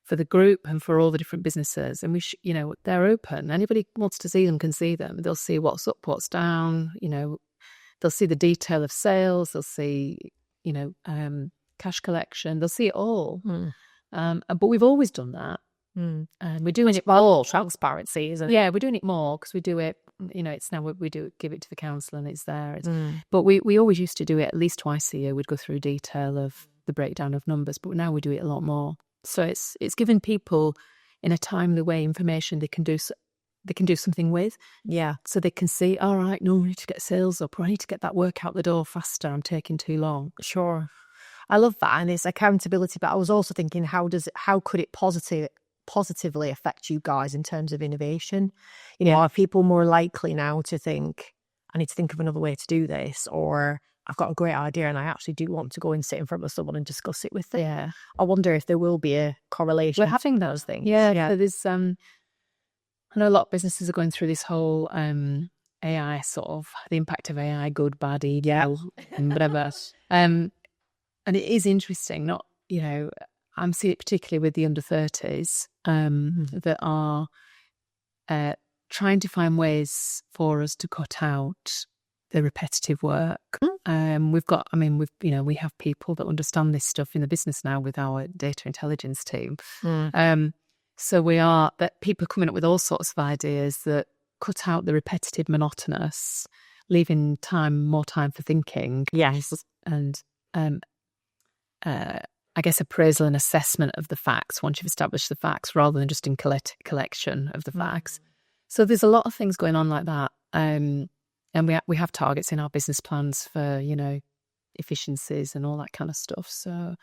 for the group and for all the different businesses, and they're open. Anybody wants to see them can see them. They'll see what's up, what's down. They'll see the detail of sales. They'll see cash collection. They'll see it all. But we've always done that, and we're doing it all transparency, isn't it? Yeah, we're doing it more because we do it. It's now we give it to the council and it's there. But we always used to do it at least twice a year. We'd go through detail of the breakdown of numbers, but now we do it a lot more. So it's giving people in a timely way information they can do something with. Yeah. So they can see, all right, no, we need to get sales up, or I need to get that work out the door faster. I'm taking too long. Sure. I love that. And it's accountability. But I was also thinking, how could it positively affect you guys in terms of innovation? Are people more likely now to think, I need to think of another way to do this, or I've got a great idea and I actually do want to go and sit in front of someone and discuss it with them? Yeah. I wonder if there will be a correlation. We're having those things. Yeah. So there's, I know a lot of businesses are going through this whole AI sort of, the impact of AI, good, bad, evil, and whatever. And it is interesting, I'm seeing it particularly with the under 30s that are trying to find ways for us to cut out the repetitive work. We have people that understand this stuff in the business now with our data intelligence team. So that people are coming up with all sorts of ideas that cut out the repetitive, monotonous, leaving more time for thinking. Yes. And I guess appraisal and assessment of the facts once you've established the facts, rather than just in collection of the facts. So there's a lot of things going on like that. And we have targets in our business plans for, efficiencies and all that kind of stuff. So,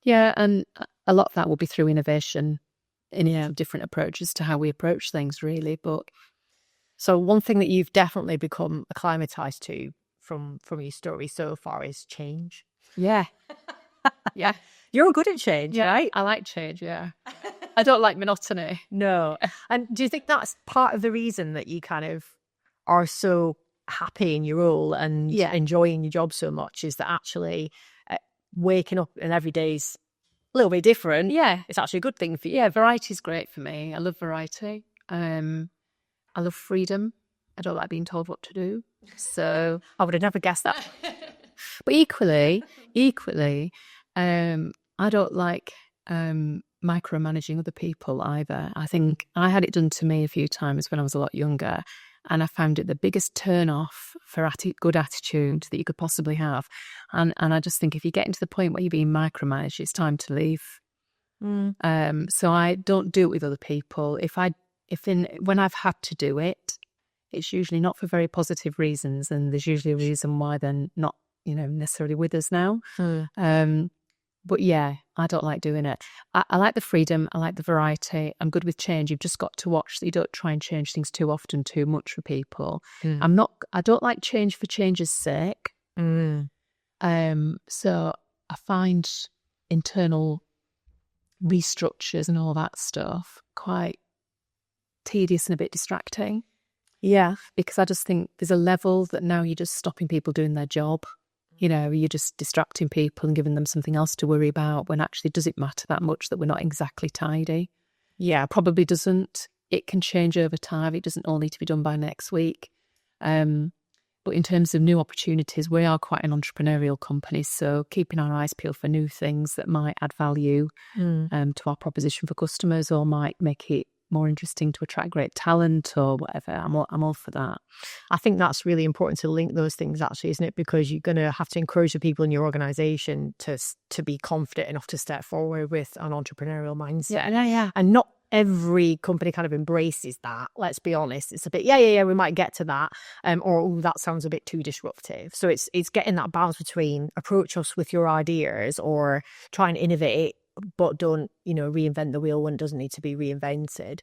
yeah, and a lot of that will be through innovation in different approaches to how we approach things, really. But so one thing that you've definitely become acclimatized to from your story so far is change. Yeah. Yeah. You're good at change, right? I like change, yeah. I don't like monotony. No. And do you think that's part of the reason that you kind of are so happy in your role and enjoying your job so much, is that actually waking up and every day's a little bit different? Yeah. It's actually a good thing for you. Yeah, variety is great for me. I love variety. I love freedom. I don't like being told what to do. So I would have never guessed that. But equally, I don't like micromanaging other people either. I think I had it done to me a few times when I was a lot younger, and I found it the biggest turn off for good attitude that you could possibly have. And I just think if you get into the point where you're being micromanaged, it's time to leave. So I don't do it with other people. When I've had to do it, it's usually not for very positive reasons, and there's usually a reason why they're not, necessarily with us now. But yeah, I don't like doing it. I like the freedom. I like the variety. I'm good with change. You've just got to watch that you don't try and change things too often, too much for people. I don't like change for change's sake. So I find internal restructures and all that stuff quite tedious and a bit distracting. Yeah. Because I just think there's a level that now you're just stopping people doing their job. You know, you're just distracting people and giving them something else to worry about, when actually does it matter that much that we're not exactly tidy? Yeah. Probably doesn't. It can change over time. It doesn't all need to be done by next week. But in terms of new opportunities, we are quite an entrepreneurial company, so keeping our eyes peeled for new things that might add value to our proposition for customers, or might make it more interesting to attract great talent or whatever. I'm all for that. I think that's really important to link those things, actually, isn't it? Because you're going to have to encourage the people in your organisation to be confident enough to step forward with an entrepreneurial mindset. Yeah. And not every company kind of embraces that. Let's be honest. It's a bit, yeah, we might get to that. Or that sounds a bit too disruptive. So it's getting that balance between approach us with your ideas or try and innovate, but don't, reinvent the wheel when it doesn't need to be reinvented.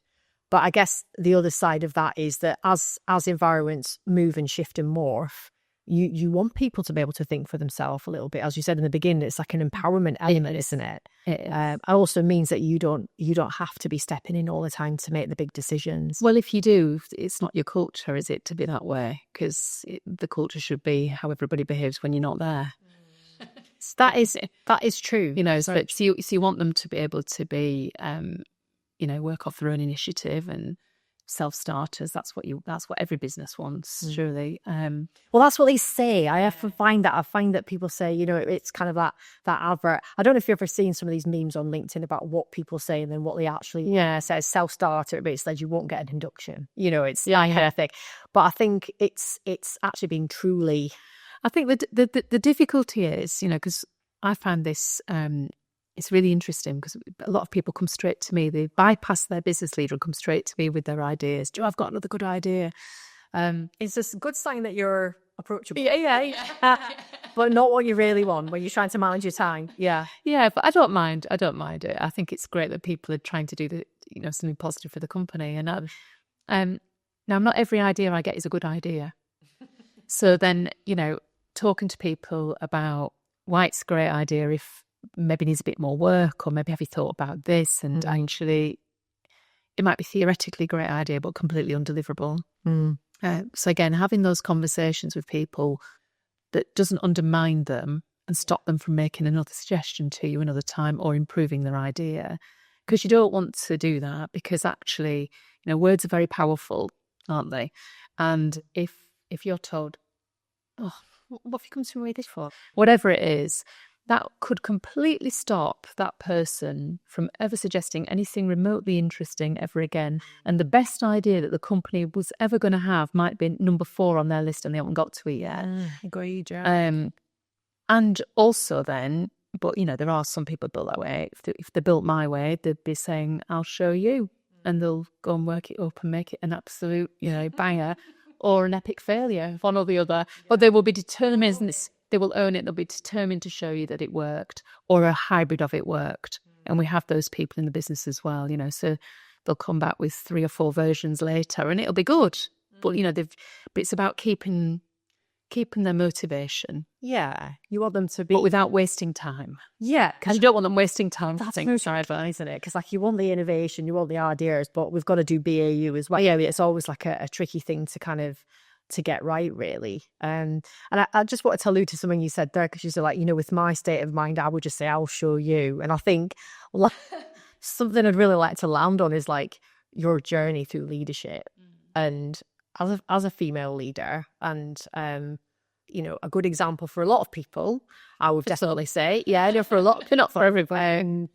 But I guess the other side of that is that as environments move and shift and morph, you want people to be able to think for themselves a little bit. As you said in the beginning, it's like an empowerment element, isn't it? It also means that you don't have to be stepping in all the time to make the big decisions. Well, if you do, it's not your culture, is it, to be that way? Because the culture should be how everybody behaves when you're not there. That is true. So you want them to be able to be, work off their own initiative and self-starters. That's what every business wants, surely. Well, that's what they say. I find that people say, it's kind of that advert. I don't know if you've ever seen some of these memes on LinkedIn about what people say and then what they actually says self-starter, but it says you won't get an induction. It's kind of thing. But I think it's actually been truly. I think the difficulty is, because I found this. It's really interesting because a lot of people come straight to me. They bypass their business leader and come straight to me with their ideas. I've got another good idea. It's a good sign that you're approachable. Yeah. But not what you really want when you're trying to manage your time. Yeah. Yeah, but I don't mind it. I think it's great that people are trying to do something positive for the company. And now, not every idea I get is a good idea. So then, talking to people about why it's a great idea, if maybe needs a bit more work, or maybe have you thought about this, and actually it might be theoretically a great idea but completely undeliverable. So again, having those conversations with people that doesn't undermine them and stop them from making another suggestion to you another time or improving their idea, because you don't want to do that, because actually words are very powerful, aren't they? And if you're told, oh, what have you come to me with this for, whatever it is, that could completely stop that person from ever suggesting anything remotely interesting ever again. And the best idea that the company was ever going to have might be number 4 on their list and they haven't got to it yet. Agreed, yeah. And also then, but there are some people built that way. If they're built my way, they'd be saying, I'll show you. And they'll go and work it up and make it an absolute, banger or an epic failure, one or the other. But they will be determined. They will own it. They'll be determined to show you that it worked, or a hybrid of it worked. And we have those people in the business as well, so they'll come back with 3 or 4 versions later and it'll be good. But, but it's about keeping their motivation. Yeah. You want them to be. But without wasting time. Yeah. Because you don't want them wasting time. That's most right, isn't it? Because you want the innovation, you want the ideas, but we've got to do BAU as well. Yeah, it's always like a tricky thing to kind of to get right, really. And I just wanted to allude to something you said there, because you said, with my state of mind, I would just say, I'll show you. And I think something I'd really like to land on is your journey through leadership. And as a female leader, and a good example for a lot of people, I would definitely say, for a lot, not for everybody. And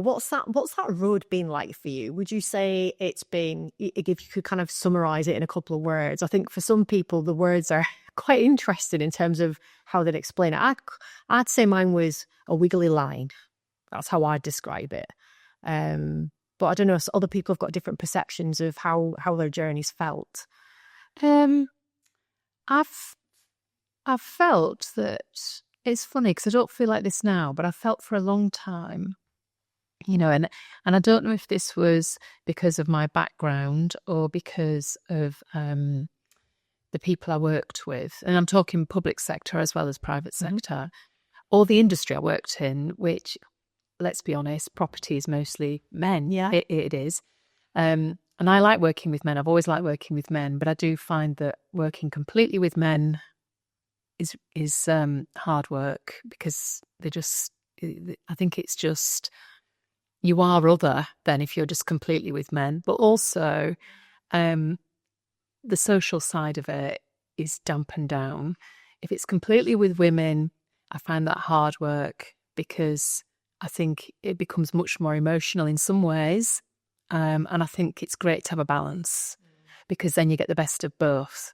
what's that road been like for you? Would you say it's been, if you could kind of summarize it in a couple of words? I think for some people the words are quite interesting in terms of how they'd explain it. I'd say mine was a wiggly line. That's how I'd describe it. But I don't know, other people have got different perceptions of how their journey's felt. I've felt that, it's funny because I don't feel like this now, but I felt for a long time, and I don't know if this was because of my background or because of the people I worked with, and I'm talking public sector as well as private sector. or the industry I worked in, which, let's be honest, property is mostly men. Yeah. It is. And I like working with men. I've always liked working with men, but I do find that working completely with men is hard work, because I think it's just, you are other than if you're just completely with men. But also, the social side of it is dampened down. If it's completely with women, I find that hard work, because I think it becomes much more emotional in some ways. And I think it's great to have a balance, because then you get the best of both.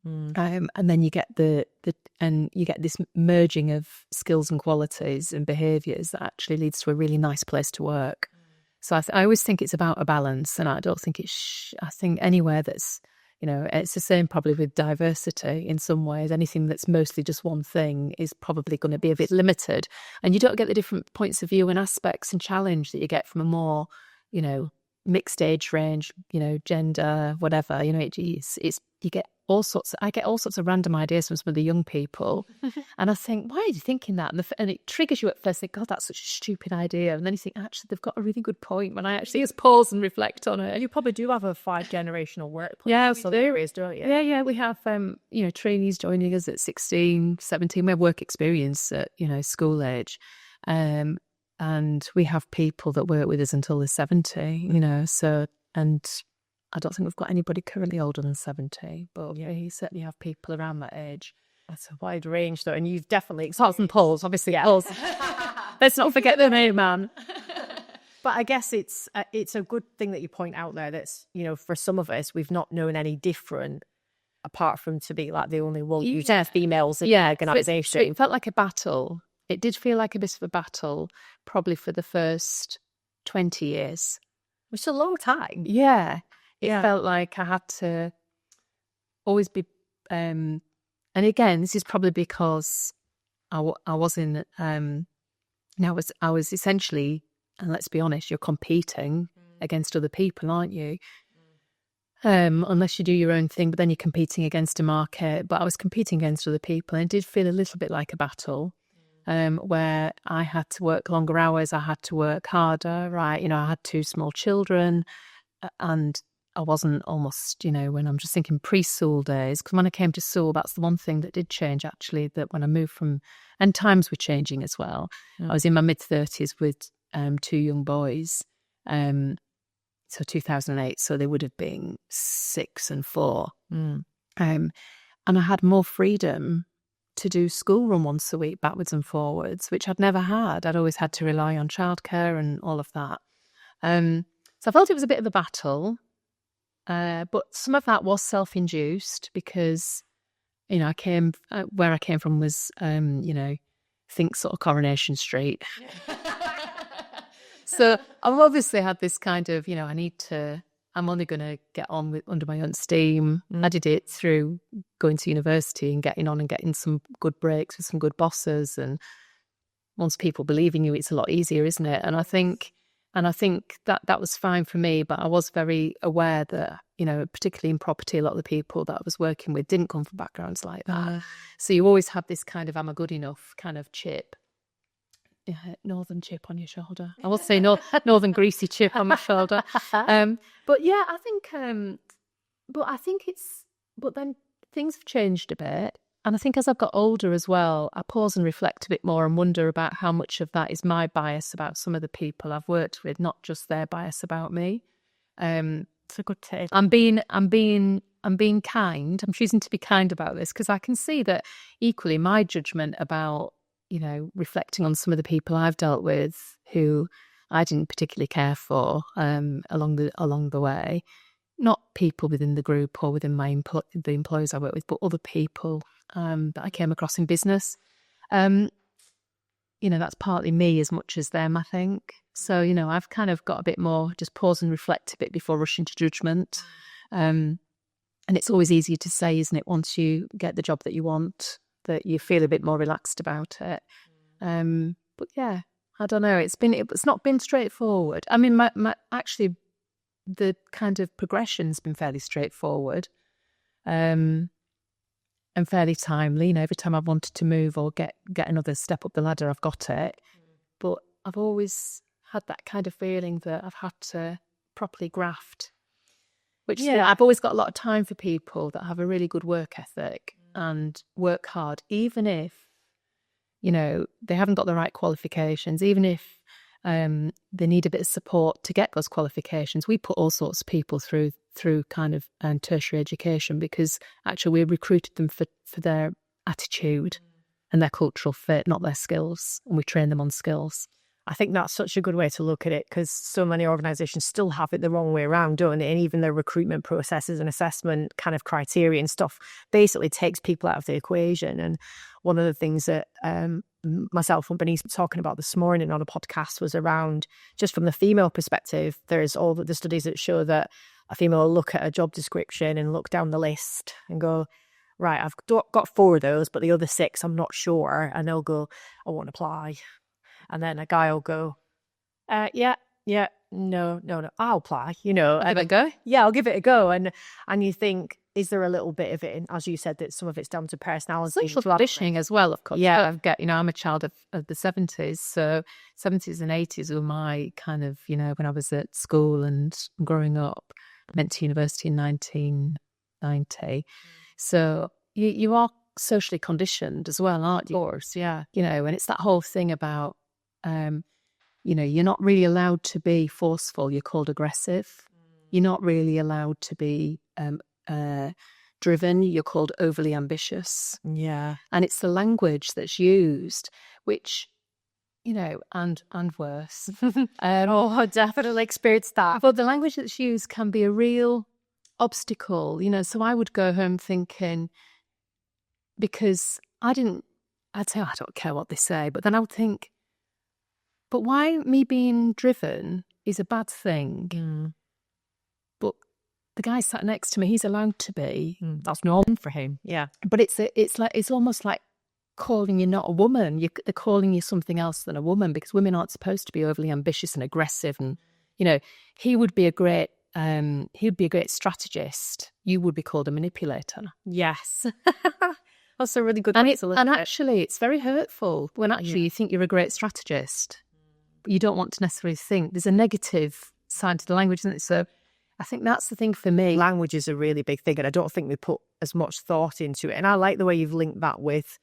And then you get you get this merging of skills and qualities and behaviours that actually leads to a really nice place to work. So I always think it's about a balance, and I don't think I think anywhere that's, it's the same probably with diversity in some ways. Anything that's mostly just one thing is probably going to be a bit limited, and you don't get the different points of view and aspects and challenge that you get from a more, mixed age range, gender, whatever. You get I get all sorts of random ideas from some of the young people, and I think, why are you thinking that? And it triggers you at first. Think, God, that's such a stupid idea, and then you think, actually, they've got a really good point. When I actually just pause and reflect on it, and you probably do have a 5-generational workplace. Yeah, so there is, don't you? Yeah. We have trainees joining us at 16, 17. We have work experience at school age, and we have people that work with us until they're 70. So, and I don't think we've got anybody currently older than 70, but you certainly have people around that age. That's a wide range, though, and you've definitely Pots and Pauls, obviously. Yeah. Pauls. Let's not forget the name, man. But I guess it's a good thing that you point out there. That's for some of us, we've not known any different, apart from to be like the only one females in the organisation. So it felt like a battle. It did feel like a bit of a battle, probably for the first 20 years, which is a long time. Yeah. It felt like I had to always be, and again, this is probably because I wasn't, I was essentially, and let's be honest, you're competing against other people, aren't you? Unless you do your own thing, but then you're competing against a market. But I was competing against other people, and it did feel a little bit like a battle, where I had to work longer hours, I had to work harder, right? I had 2 small children, and I wasn't almost, when I'm just thinking pre-Sewell days, because when I came to Sewell, that's the one thing that did change, actually, that when I moved from, and times were changing as well. I was in my mid-30s with 2 young boys, so 2008, so they would have been 6 and 4. And I had more freedom to do school run once a week, backwards and forwards, which I'd never had. I'd always had to rely on childcare and all of that. So I felt it was a bit of a battle. But some of that was self-induced, because, I came, where I came from was, think sort of Coronation Street. So I've obviously had this kind of, I'm only going to get on under my own steam. I did it through going to university and getting on and getting some good breaks with some good bosses. And once people believe in you, it's a lot easier, isn't it? And I think that was fine for me, but I was very aware that, particularly in property, a lot of the people that I was working with didn't come from backgrounds like that. So you always have this kind of I'm a good enough kind of chip. Northern chip on your shoulder. I will say northern greasy chip on my shoulder. But yeah, I think but then things have changed a bit. And I think as I've got older as well, I pause and reflect a bit more and wonder about how much of that is my bias about some of the people I've worked with, not just their bias about me. It's a good take. I'm being kind. I'm choosing to be kind about this, because I can see that equally my judgment about, reflecting on some of the people I've dealt with who I didn't particularly care for along the way. Not people within the group or within the employees I work with, but other people that I came across in business. That's partly me as much as them, I think. So, I've kind of got a bit more, just pause and reflect a bit before rushing to judgment. And it's always easier to say, isn't it, once you get the job that you want, that you feel a bit more relaxed about it. But yeah, I don't know. It's not been straightforward. I mean, my actually, the kind of progression's been fairly straightforward. and fairly timely. Every time I wanted to move or get another step up the ladder, I've got it. But I've always had that kind of feeling that I've had to properly graft, which I've always got a lot of time for people that have a really good work ethic and work hard, even if, they haven't got the right qualifications, even if they need a bit of support to get those qualifications. We put all sorts of people through kind of tertiary education because actually we recruited them for their attitude and their cultural fit, not their skills, and we train them on skills. I think that's such a good way to look at it because so many organisations still have it the wrong way around, don't they? And even their recruitment processes and assessment kind of criteria and stuff basically takes people out of the equation. And one of the things that myself and Bernice were talking about this morning on a podcast was around, just from the female perspective, there's all the studies that show that a female will look at a job description and look down the list and go, right, I've got 4 of those, but the other 6, I'm not sure. And they'll go, I won't apply. And then a guy will go, no, I'll apply, Give it a go? Yeah, I'll give it a go. And you think, is there a little bit of it, in, as you said, that some of it's down to personality? Social conditioning as well, of course. Yeah. I'm a child of the 70s, so 70s and 80s were my kind of, when I was at school and growing up. I went to university in 1990. So you are socially conditioned as well, aren't you? Of course, yeah. And it's that whole thing about, you're not really allowed to be forceful. You're called aggressive. You're not really allowed to be driven. You're called overly ambitious. Yeah. And it's the language that's used, which, and worse. I definitely experienced that. But the language that's used can be a real obstacle, So I would go home thinking, because I'd say, I don't care what they say, but then I would think, but why me being driven is a bad thing. But the guy sat next to me, he's allowed to be. That's normal for him. Yeah. But it's almost like calling you not a woman. They're calling you something else than a woman, because women aren't supposed to be overly ambitious and aggressive. And he would be a great strategist. You would be called a manipulator. Yes. That's a really good and actually it's very hurtful when actually you think you're a great strategist, but you don't want to necessarily think. There's a negative side to the language, isn't it? So I think that's the thing for me. Language is a really big thing, and I don't think we put as much thought into it. And I like the way you've linked that with,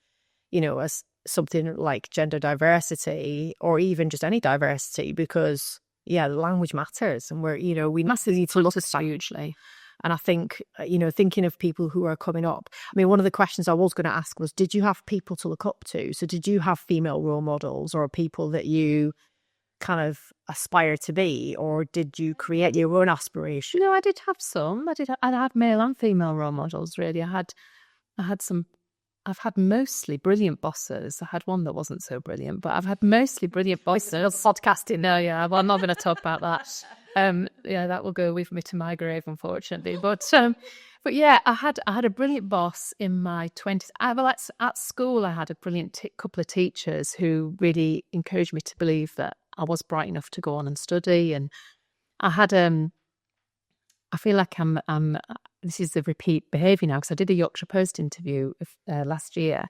as something like gender diversity or even just any diversity, because the language matters, and we massively need to look at that hugely. And I think, thinking of people who are coming up, I mean, one of the questions I was going to ask was, did you have people to look up to? So did you have female role models or people that you kind of aspire to be, or did you create your own aspiration? No, I did have some. I had male and female role models, really. I've had mostly brilliant bosses. I had one that wasn't so brilliant, but I've had mostly brilliant bosses. Podcasting. No, well, I'm not going to talk about that. That will go with me to my grave, unfortunately. But yeah, I had a brilliant boss in my 20s. At school, I had a brilliant couple of teachers who really encouraged me to believe that I was bright enough to go on and study. And I had I feel like I'm this is the repeat behaviour now, because I did a Yorkshire Post interview last year,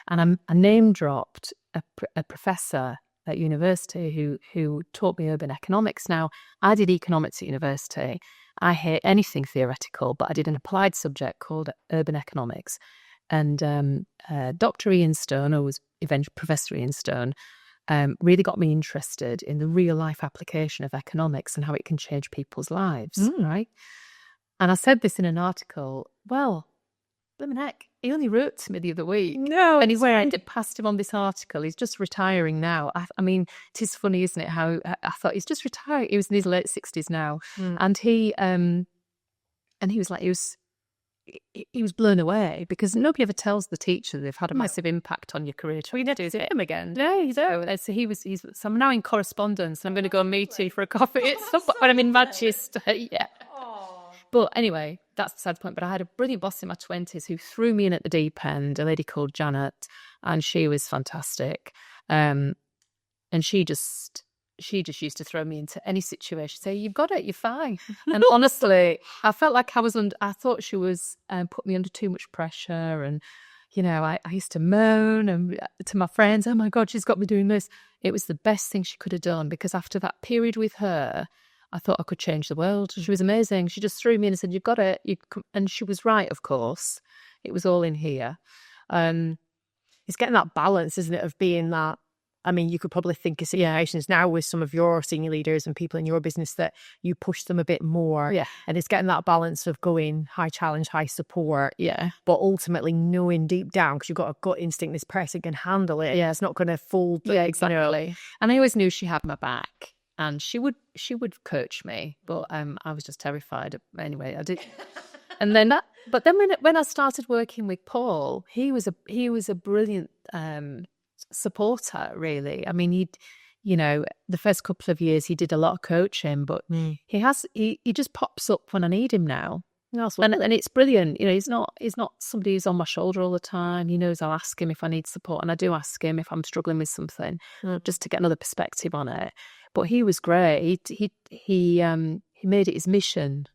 and I name dropped a professor at university who taught me urban economics. Now, I did economics at university. I hate anything theoretical, but I did an applied subject called urban economics. And Dr. Ian Stone, or was eventually Professor Ian Stone, really got me interested in the real life application of economics and how it can change people's lives, right? And I said this in an article. Well, blimmin' heck, he only wrote to me the other week. No, and he's went it past him on this article. He's just retiring now. I mean, it is funny, isn't it? How I thought he's just retired. He was in his late 60s now, and he was like, he was blown away, because nobody ever tells the teacher they've had a massive impact on your career. Well, you never do him again. No, you don't. So so I'm now in correspondence, and I'm going to go meet you for a coffee at some point when I'm in Manchester. Yeah. But anyway, that's beside the point. But I had a brilliant boss in my 20s who threw me in at the deep end, a lady called Janet, and she was fantastic. And she just used to throw me into any situation, say, you've got it, you're fine. And honestly, I felt like I thought she was put me under too much pressure. And I used to moan and to my friends, oh my God, she's got me doing this. It was the best thing she could have done, because after that period with her, I thought I could change the world. She was amazing. She just threw me in and said, you've got it. And she was right, of course. It was all in here. It's getting that balance, isn't it, of being that. I mean, you could probably think of situations now with some of your senior leaders and people in your business that you push them a bit more. Yeah. And it's getting that balance of going high challenge, high support. Yeah. But ultimately knowing deep down, because you've got a gut instinct, this person can handle it. Yeah. It's not going to fall. Yeah, exactly. And I always knew she had my back, and she would coach me, but I was just terrified. Anyway, I did. And then when I started working with Paul, he was a brilliant supporter, really. I mean, the first couple of years he did a lot of coaching, but he just pops up when I need him now. And it's brilliant. He's not somebody who's on my shoulder all the time. He knows I'll ask him if I need support, and I do ask him if I'm struggling with something, just to get another perspective on it. But he was great. He made it his mission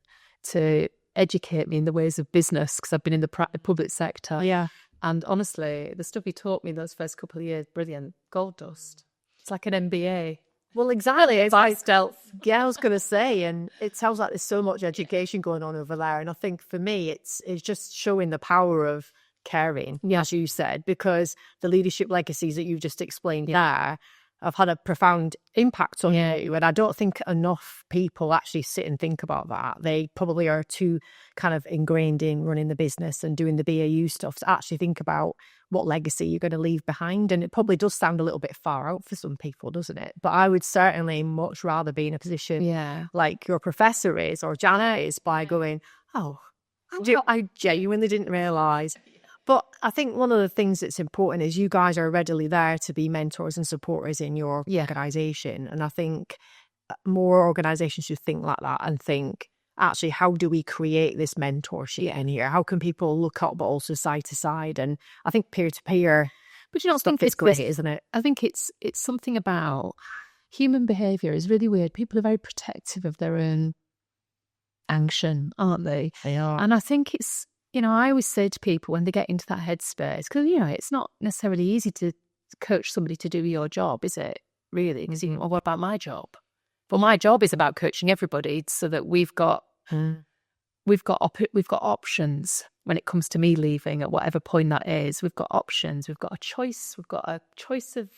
to educate me in the ways of business, because I've been in the public sector. Yeah. And honestly, the stuff he taught me those first couple of years, brilliant, gold dust. It's like an MBA. Well, exactly. It's by stealth. Yeah, I was going to say, and it sounds like there's so much education going on over there. And I think for me, it's just showing the power of caring, as you said, because the leadership legacies that you've just explained there have had a profound impact on you. And I don't think enough people actually sit and think about that. They probably are too kind of ingrained in running the business and doing the BAU stuff to actually think about what legacy you're going to leave behind. And it probably does sound a little bit far out for some people, doesn't it? But I would certainly much rather be in a position like your professor is, or Janet is, by going, I genuinely didn't realise. But I think one of the things that's important is you guys are readily there to be mentors and supporters in your organisation. And I think more organisations should think like that and think, actually, how do we create this mentorship in here? How can people look up but also side to side? And I think peer-to-peer, but you don't think it's great, isn't it? I think it's something about human behaviour is really weird. People are very protective of their own action, aren't they? They are. And I think it's, I always say to people when they get into that headspace, because, it's not necessarily easy to coach somebody to do your job, is it? Really? Because well, what about my job? Well, my job is about coaching everybody so that we've got options when it comes to me leaving at whatever point that is. We've got options. We've got a choice. We've got a choice of,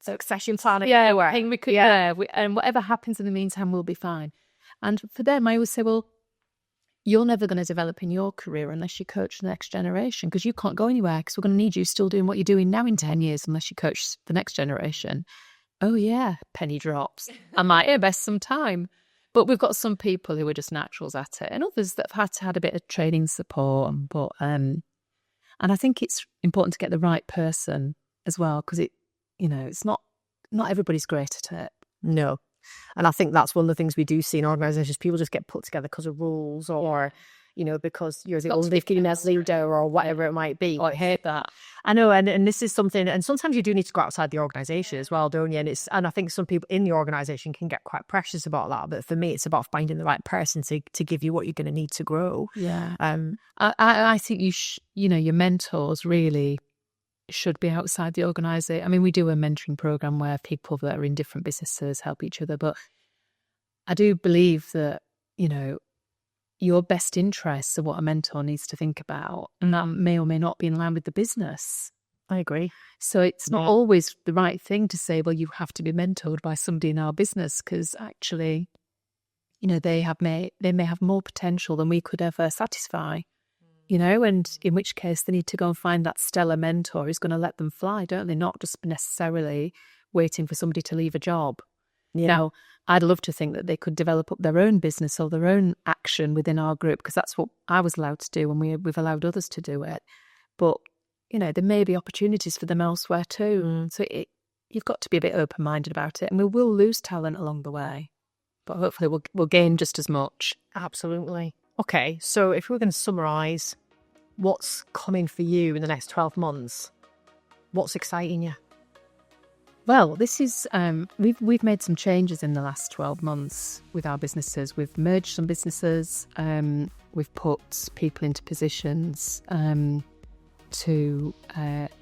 succession planning. And whatever happens in the meantime, we'll be fine. And for them, I always say, well, you're never going to develop in your career unless you coach the next generation, because you can't go anywhere, because we're going to need you still doing what you're doing now in 10 years unless you coach the next generation. Oh, yeah, penny drops. I might invest some time. But we've got some people who are just naturals at it, and others that have had a bit of training support. And I think it's important to get the right person as well, because it's not everybody's great at it. No. And I think that's one of the things we do see in organisations. People just get put together because of rules, or, because you're the only female leader or whatever it might be. Oh, I hate that. I know. And this is something, and sometimes you do need to go outside the organisation as well, don't you? And I think some people in the organisation can get quite precious about that. But for me, it's about finding the right person to give you what you're going to need to grow. Yeah. I think your mentors really should be outside the organisation. I mean, we do a mentoring program where people that are in different businesses help each other, but I do believe that, your best interests are what a mentor needs to think about, and that may or may not be in line with the business. I agree. So it's not always the right thing to say, well, you have to be mentored by somebody in our business, because actually, they may have more potential than we could ever satisfy. And in which case they need to go and find that stellar mentor who's going to let them fly, don't they? Not just necessarily waiting for somebody to leave a job. Now, I'd love to think that they could develop up their own business or their own action within our group, because that's what I was allowed to do, and we've allowed others to do it. But, there may be opportunities for them elsewhere too. So you've got to be a bit open-minded about it, and we will lose talent along the way, but hopefully we'll gain just as much. Absolutely. Okay, so if we were going to summarise what's coming for you in the next 12 months, what's exciting you? Well, this is we've made some changes in the last 12 months with our businesses. We've merged some businesses. We've put people into positions. to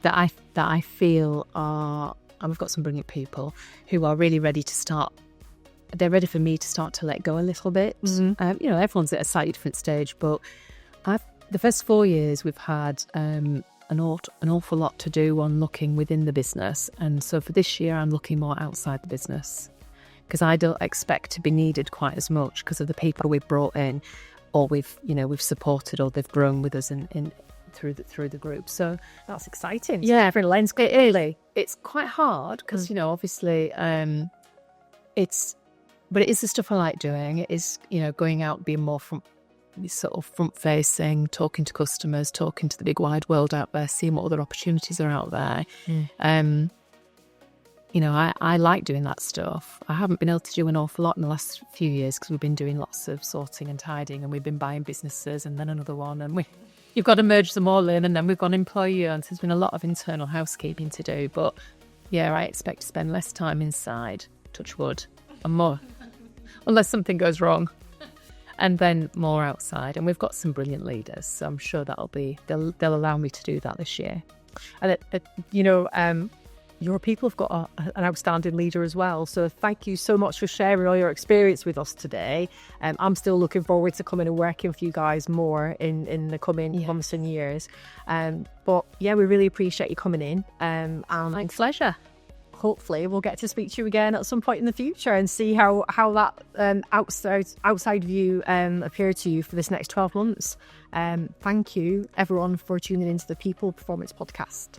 that I feel are, and we've got some brilliant people who are really ready to start. They're ready for me to start to let go a little bit. Everyone's at a slightly different stage, but the first 4 years we've had an awful lot to do on looking within the business, and so for this year I'm looking more outside the business because I don't expect to be needed quite as much because of the people we've brought in, or we've supported, or they've grown with us in through the group. So that's exciting. Yeah, different lens. Clearly, it's quite hard because obviously but it is the stuff I like doing. It is going out, being more front facing, talking to customers, talking to the big wide world out there, seeing what other opportunities are out there. I like doing that stuff. I haven't been able to do an awful lot in the last few years because we've been doing lots of sorting and tidying, and we've been buying businesses and then another one, and you've got to merge them all in, and then we've got employee owned. So there's been a lot of internal housekeeping to do. But yeah, I expect to spend less time inside, touch wood, and more, unless something goes wrong, and then more outside. And we've got some brilliant leaders, so I'm sure they'll allow me to do that this year. And your people have got an outstanding leader as well. So thank you so much for sharing all your experience with us today. I'm still looking forward to coming and working with you guys more in the coming months and years. But yeah, we really appreciate you coming in. And my pleasure. Hopefully we'll get to speak to you again at some point in the future and see how that outside view appeared to you for this next 12 months. Thank you everyone for tuning into the People Performance Podcast.